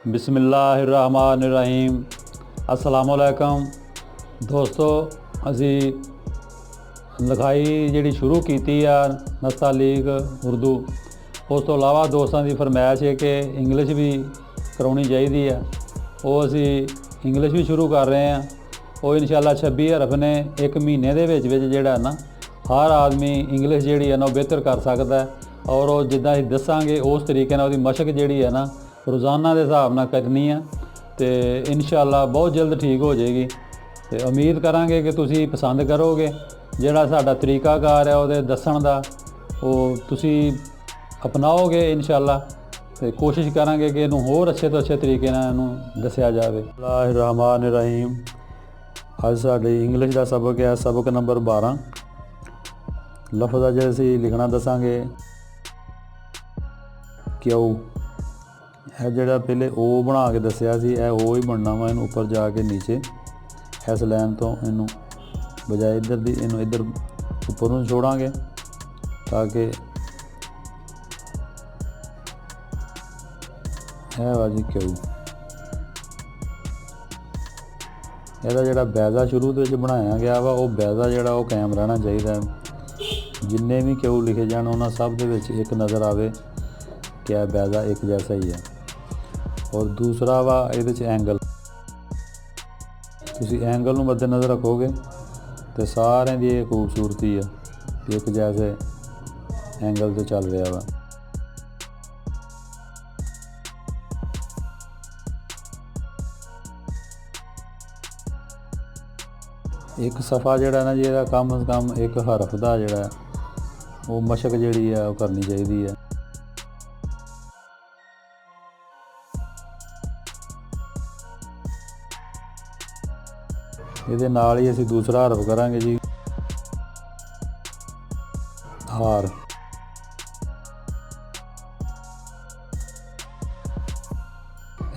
बिस्मिल्लाहिर्रहमानिर्रहीम। अस्सलामुअलैकुम दोस्तों, असी लिखाई जी शुरू की नस्ता लीग उर्दू। उस तो इलावा दोस्तों की फरमाइश है कि इंग्लिश भी करानी चाहिए है। वो असी इंग्लिश भी शुरू कर रहे हैं। वो इंशाअल्लाह 26 हरफ ने एक महीने के जोड़ा ना हर आदमी इंग्लिश जी है ना बेहतर कर सकता है। और वो जिदा ही दसांगे उस तरीके वो मशक जी है ना रोज़ाना के हिसाब न करनी है तो इंशाअल्लाह बहुत जल्द ठीक हो जाएगी। तो उम्मीद करांगे कि तुसी पसंद करोगे। जोड़ा साडा तरीकाकार है वो दसन का वो तुसी अपनाओगे इंशाअल्लाह। तो कोशिश करांगे कि इनू होर अच्छे तो अच्छे तरीके दसिया जाए। रहमान-ए-रहीम। अज साडी इंग्लिश का सबक है, सबक नंबर 12। लफ्ज़ अज असी लिखना दसांगे क्यों। है जोड़ा पहले ओ बना के दसिया सी, ओ ही बनना वा। इनू उपर जाके नीचे इस लाइन तो इनू बजाय इधर दी इनू इधर उपर नूं छोड़ांगे ताकि है वा जी क्यों। यदा जोड़ा बैजा शुरू के बनाया गया वा वो बैजा जोड़ा वो कायम रहना चाहिए। जिन्ने भी क्यों लिखे जान उन्होंने सब के एक नज़र आए क्या बैजा एक जैसा ही है। और दूसरा वा ये एंगल, तुसी एंगल नूं मद्देनज़र रखोगे तो सारे दी ये खूबसूरती है एक जैसे एंगल से चल रहा वा। एक सफ़ा जोड़ा ना जी कम अज़ कम एक हरफ का जोड़ा वो मशक जी है वो करनी चाहिए है। ये नाल ही असी दूसरा हरफ करांगे जी हार।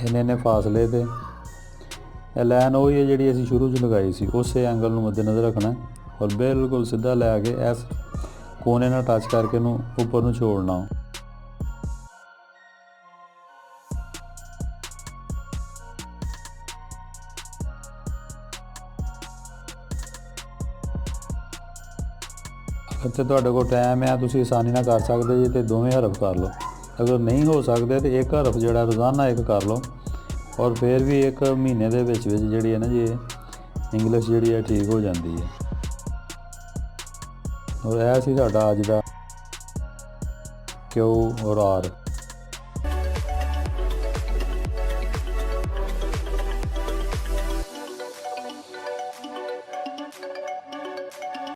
इन्ने फासले पे लैन वही है जी असी शुरू लगाई सी उस एंगल में मद्देनज़र रखना और बिल्कुल सीधा लैके इस कोने ना टच करके उपर नूं छोड़ना। तो तुहाडे कोल टाइम है तुसीं आसानी ना कर सकते जी तो दोवें हरफ कर लो। अगर नहीं हो सकते तो एक हरफ जोड़ा रोज़ाना एक कर लो और फिर भी एक महीने के जी है ना जी इंग्लिश जी है ठीक हो जाती है। और यह सी साडा अज दा क्यों और आर।